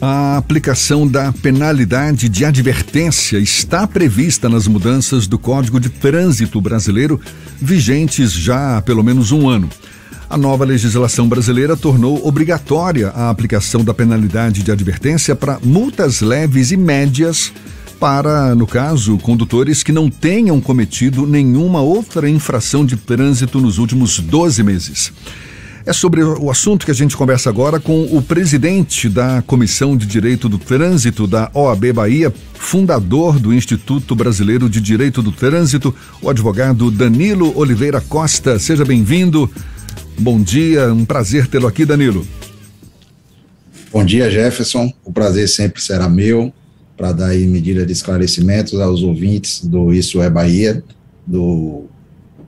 A aplicação da penalidade de advertência está prevista nas mudanças do Código de Trânsito brasileiro, vigentes já há pelo menos um ano. A nova legislação brasileira tornou obrigatória a aplicação da penalidade de advertência para multas leves e médias para, no caso, condutores que não tenham cometido nenhuma outra infração de trânsito nos últimos 12 meses. É sobre o assunto que a gente conversa agora com o presidente da Comissão de Direito do Trânsito da OAB Bahia, fundador do Instituto Brasileiro de Direito do Trânsito, o advogado Danilo Oliveira Costa. Seja bem-vindo. Bom dia, um prazer tê-lo aqui, Danilo. Bom dia, Jefferson. O prazer sempre será meu para dar aí medida de esclarecimentos aos ouvintes do Isso é Bahia,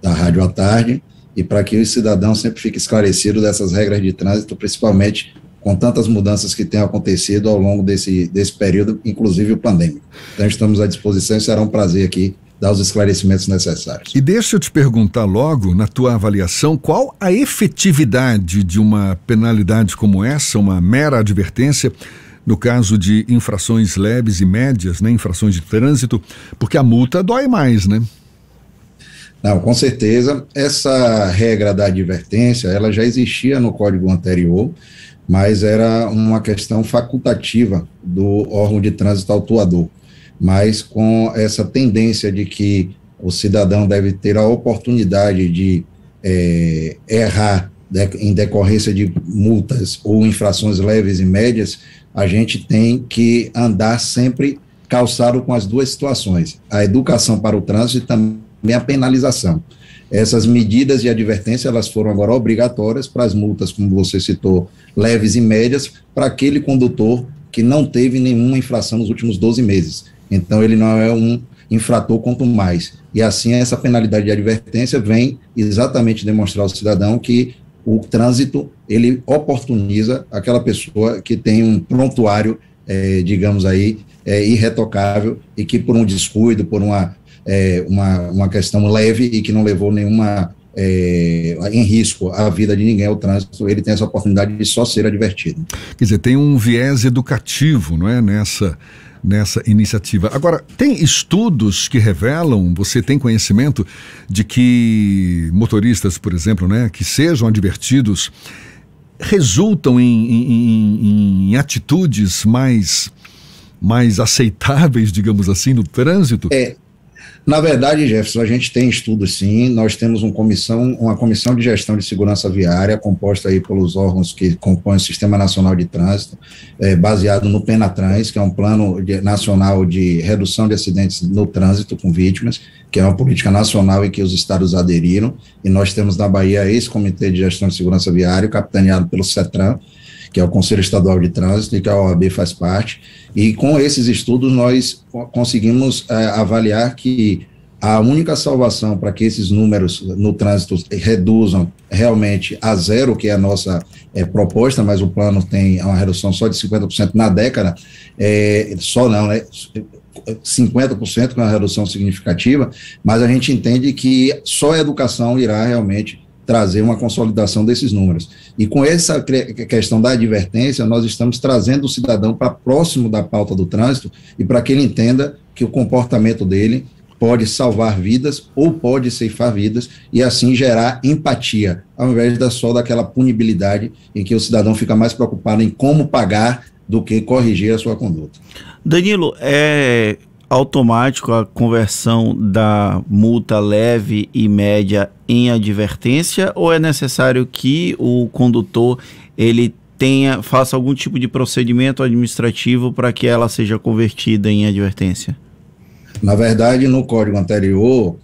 da Rádio à Tarde, e para que o cidadão sempre fique esclarecido dessas regras de trânsito, principalmente com tantas mudanças que têm acontecido ao longo desse período, inclusive o pandêmico. Então, estamos à disposição e será um prazer aqui dar os esclarecimentos necessários. E deixa eu te perguntar logo, na tua avaliação, qual a efetividade de uma penalidade como essa, uma mera advertência, no caso de infrações leves e médias, né, infrações de trânsito, porque a multa dói mais, né? Não, com certeza, essa regra da advertência, ela já existia no código anterior, mas era uma questão facultativa do órgão de trânsito autuador. Mas com essa tendência de que o cidadão deve ter a oportunidade de errar em decorrência de multas ou infrações leves e médias, a gente tem que andar sempre calçado com as duas situações, a educação para o trânsito e também a penalização. Essas medidas de advertência, elas foram agora obrigatórias para as multas, como você citou, leves e médias, para aquele condutor que não teve nenhuma infração nos últimos 12 meses. Então, ele não é um infrator quanto mais. E assim, essa penalidade de advertência vem exatamente demonstrar ao cidadão que o trânsito, ele oportuniza aquela pessoa que tem um prontuário, digamos aí, irretocável, e que por um descuido, por uma questão leve e que não levou nenhuma em risco a vida de ninguém, o trânsito, ele tem essa oportunidade de só ser advertido. Quer dizer, tem um viés educativo, não é, nessa iniciativa. Agora, tem estudos que revelam, você tem conhecimento de que motoristas, por exemplo, né, que sejam advertidos, resultam em atitudes mais aceitáveis, digamos assim, no trânsito? Na verdade, Jefferson, a gente tem estudos sim, nós temos uma comissão de gestão de segurança viária, composta aí pelos órgãos que compõem o Sistema Nacional de Trânsito, baseado no PENATRANS, que é um plano nacional de redução de acidentes no trânsito com vítimas, que é uma política nacional e que os estados aderiram, e nós temos na Bahia esse Comitê de Gestão de Segurança Viária, capitaneado pelo CETRAN, que é o Conselho Estadual de Trânsito, e que a OAB faz parte, e com esses estudos nós conseguimos avaliar que a única salvação para que esses números no trânsito reduzam realmente a zero, que é a nossa proposta, mas o plano tem uma redução só de 50% na década, 50% com uma redução significativa, mas a gente entende que só a educação irá realmente trazer uma consolidação desses números. E com essa questão da advertência, nós estamos trazendo o cidadão para próximo da pauta do trânsito e para que ele entenda que o comportamento dele pode salvar vidas ou pode ceifar vidas e assim gerar empatia, ao invés só daquela punibilidade em que o cidadão fica mais preocupado em como pagar do que corrigir a sua conduta. Danilo, é automático a conversão da multa leve e média em advertência ou é necessário que o condutor faça algum tipo de procedimento administrativo para que ela seja convertida em advertência? Na verdade, no código anterior,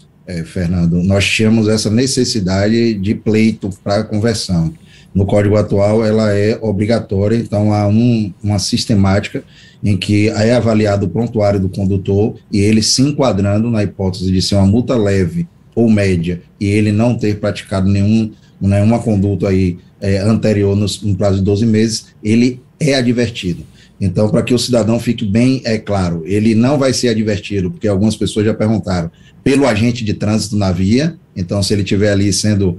Fernando, nós tínhamos essa necessidade de pleito para conversão. No código atual, ela é obrigatória, então há uma sistemática em que é avaliado o prontuário do condutor e ele se enquadrando na hipótese de ser uma multa leve ou média e ele não ter praticado nenhuma conduta aí, anterior no prazo de 12 meses, ele é advertido. Então, para que o cidadão fique bem claro, ele não vai ser advertido, porque algumas pessoas já perguntaram, pelo agente de trânsito na via Então, se ele estiver ali sendo,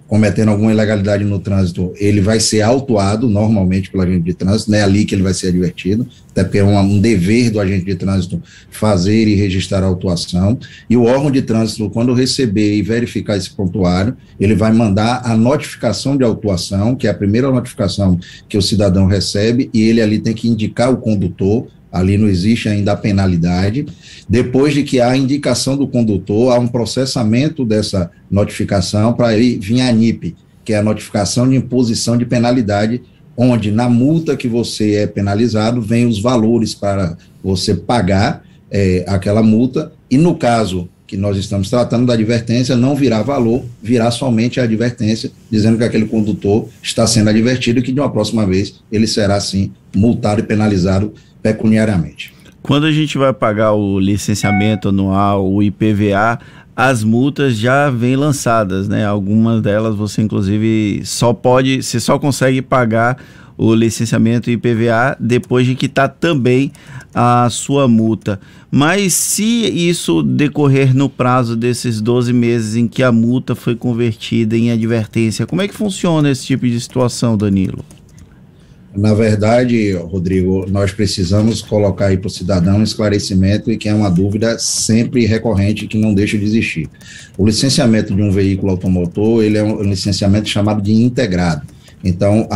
cometendo alguma ilegalidade no trânsito, ele vai ser autuado normalmente pelo agente de trânsito, não é ali que ele vai ser advertido, até porque é um dever do agente de trânsito fazer e registrar a autuação, e o órgão de trânsito, quando receber e verificar esse prontuário, ele vai mandar a notificação de autuação, que é a primeira notificação que o cidadão recebe, e ele ali tem que indicar o condutor. Ali não existe ainda a penalidade. Depois de que há a indicação do condutor, há um processamento dessa notificação para vir a NIP, que é a notificação de imposição de penalidade, onde na multa que você é penalizado, vem os valores para você pagar aquela multa, e no caso que nós estamos tratando da advertência, não virá valor, virá somente a advertência, dizendo que aquele condutor está sendo advertido e que de uma próxima vez ele será, sim, multado e penalizado pecuniariamente. Quando a gente vai pagar o licenciamento anual, o IPVA, as multas já vêm lançadas, né? Algumas delas você, inclusive, você só consegue pagar o licenciamento IPVA depois de quitar também a sua multa. Mas se isso decorrer no prazo desses 12 meses em que a multa foi convertida em advertência, como é que funciona esse tipo de situação, Danilo? Na verdade, Rodrigo, nós precisamos colocar aí para o cidadão um esclarecimento e que é uma dúvida sempre recorrente que não deixa de existir. O licenciamento de um veículo automotor, ele é um licenciamento chamado de integrado. Então,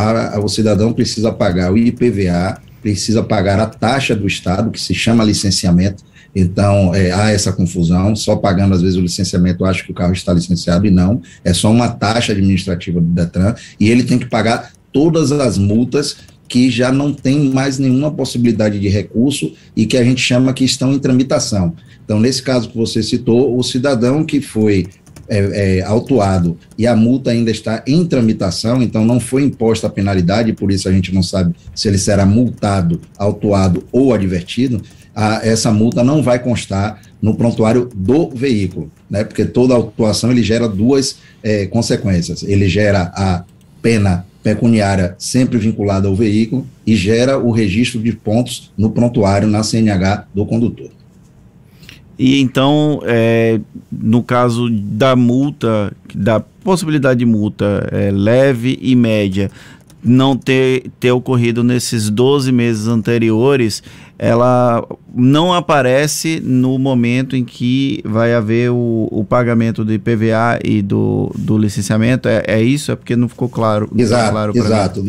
o cidadão precisa pagar o IPVA, precisa pagar a taxa do Estado, que se chama licenciamento. Então, há essa confusão, só pagando às vezes o licenciamento, acho que o carro está licenciado, e não, é só uma taxa administrativa do Detran, e ele tem que pagar todas as multas que já não tem mais nenhuma possibilidade de recurso e que a gente chama que estão em tramitação. Então, nesse caso que você citou, o cidadão que foi autuado e a multa ainda está em tramitação, então não foi imposta a penalidade, por isso a gente não sabe se ele será multado, autuado ou advertido, essa multa não vai constar no prontuário do veículo, né? Porque toda autuação ele gera duas consequências. Ele gera a pena pecuniária sempre vinculada ao veículo e gera o registro de pontos no prontuário na CNH do condutor. E então, no caso da multa, da possibilidade de multa leve e média, não ter ocorrido nesses 12 meses anteriores, ela não aparece no momento em que vai haver o pagamento do IPVA e do licenciamento? É isso? É porque não ficou claro. Exato, exato.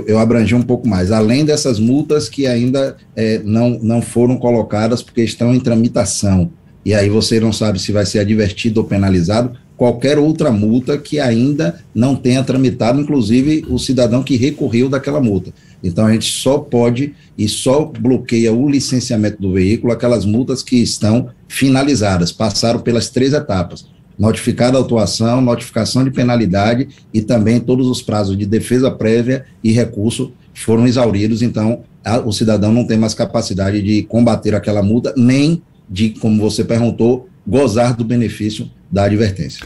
Eu abrangi um pouco mais. Além dessas multas que ainda não foram colocadas porque estão em tramitação, e aí você não sabe se vai ser advertido ou penalizado, qualquer outra multa que ainda não tenha tramitado, inclusive o cidadão que recorreu daquela multa. Então, a gente só pode e só bloqueia o licenciamento do veículo aquelas multas que estão finalizadas, passaram pelas 3 etapas: notificada a autuação, notificação de penalidade e também todos os prazos de defesa prévia e recurso foram exauridos. Então, o cidadão não tem mais capacidade de combater aquela multa, nem de, como você perguntou, gozar do benefício da advertência.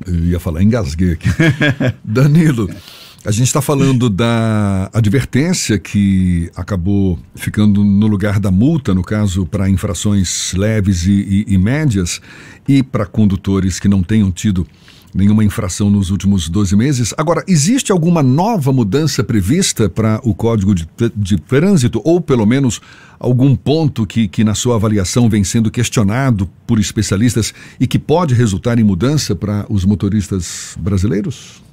Eu ia falar, engasguei aqui. Danilo, a gente está falando da advertência que acabou ficando no lugar da multa, no caso para infrações leves e médias, e para condutores que não tenham tido nenhuma infração nos últimos 12 meses. Agora, existe alguma nova mudança prevista para o Código de Trânsito, ou pelo menos algum ponto que na sua avaliação vem sendo questionado por especialistas e que pode resultar em mudança para os motoristas brasileiros?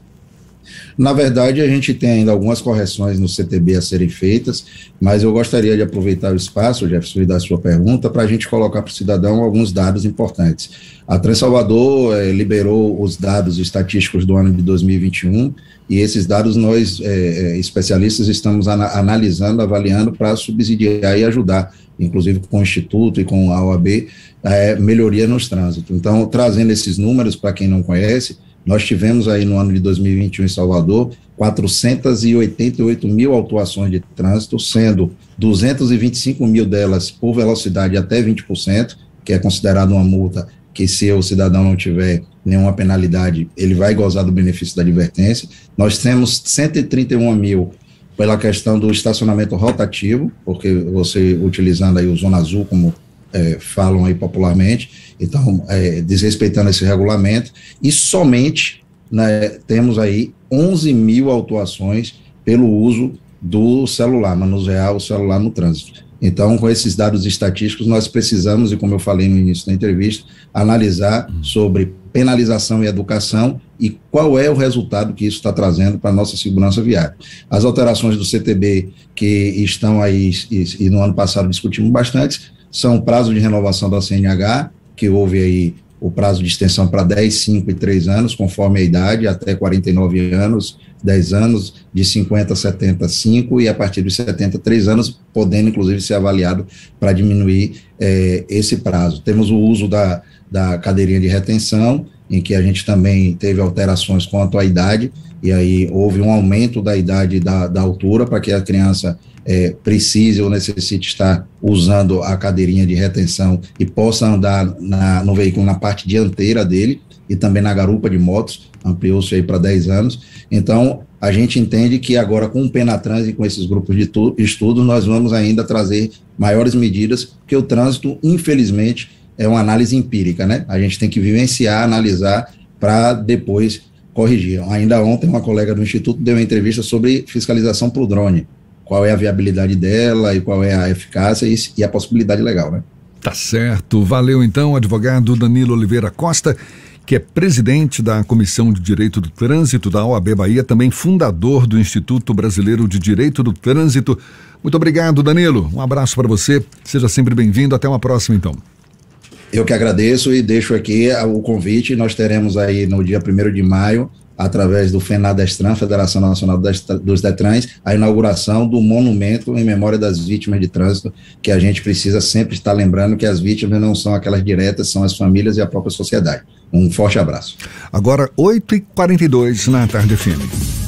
Na verdade, a gente tem ainda algumas correções no CTB a serem feitas, mas eu gostaria de aproveitar o espaço, Jefferson, e da sua pergunta, para a gente colocar para o cidadão alguns dados importantes. A Transalvador liberou os dados estatísticos do ano de 2021, e esses dados nós, especialistas, estamos analisando, avaliando para subsidiar e ajudar, inclusive com o Instituto e com a OAB, melhoria nos trânsitos. Então, trazendo esses números para quem não conhece, nós tivemos aí no ano de 2021 em Salvador 488 mil autuações de trânsito, sendo 225 mil delas por velocidade até 20%, que é considerado uma multa que, se o cidadão não tiver nenhuma penalidade, ele vai gozar do benefício da advertência. Nós temos 131 mil pela questão do estacionamento rotativo, porque você utilizando aí o Zona Azul como falam aí popularmente, então, desrespeitando esse regulamento, e somente, né, temos aí 11 mil autuações pelo uso do celular, manusear o celular no trânsito. Então, com esses dados estatísticos, nós precisamos, e como eu falei no início da entrevista, analisar sobre penalização e educação e qual é o resultado que isso está trazendo para a nossa segurança viária. As alterações do CTB que estão aí, e no ano passado discutimos bastante, são o prazo de renovação da CNH, que houve aí o prazo de extensão para 10, 5 e 3 anos, conforme a idade, até 49 anos, 10 anos, de 50 a 70, 5, e a partir dos 70, 3 anos, podendo inclusive ser avaliado para diminuir esse prazo. Temos o uso da cadeirinha de retenção, em que a gente também teve alterações quanto à idade, e aí houve um aumento da idade da altura para que a criança precise ou necessite estar usando a cadeirinha de retenção e possa andar no veículo na parte dianteira dele e também na garupa de motos, ampliou-se aí para 10 anos. Então, a gente entende que agora com o Penatrans e com esses grupos de estudo, nós vamos ainda trazer maiores medidas, porque o trânsito, infelizmente, é uma análise empírica, né? A gente tem que vivenciar, analisar para depois corrigir. Ainda ontem, uma colega do Instituto deu uma entrevista sobre fiscalização por drone. Qual é a viabilidade dela e qual é a eficácia e a possibilidade legal, né? Tá certo. Valeu, então, advogado Danilo Oliveira Costa, que é presidente da Comissão de Direito do Trânsito da OAB Bahia, também fundador do Instituto Brasileiro de Direito do Trânsito. Muito obrigado, Danilo. Um abraço para você. Seja sempre bem-vindo. Até uma próxima, então. Eu que agradeço e deixo aqui o convite. Nós teremos aí no dia 1º de maio, através do FENADESTRAN, Federação Nacional dos Detrans, a inauguração do monumento em memória das vítimas de trânsito, que a gente precisa sempre estar lembrando que as vítimas não são aquelas diretas, são as famílias e a própria sociedade. Um forte abraço. Agora, 8h42 na Tarde FM.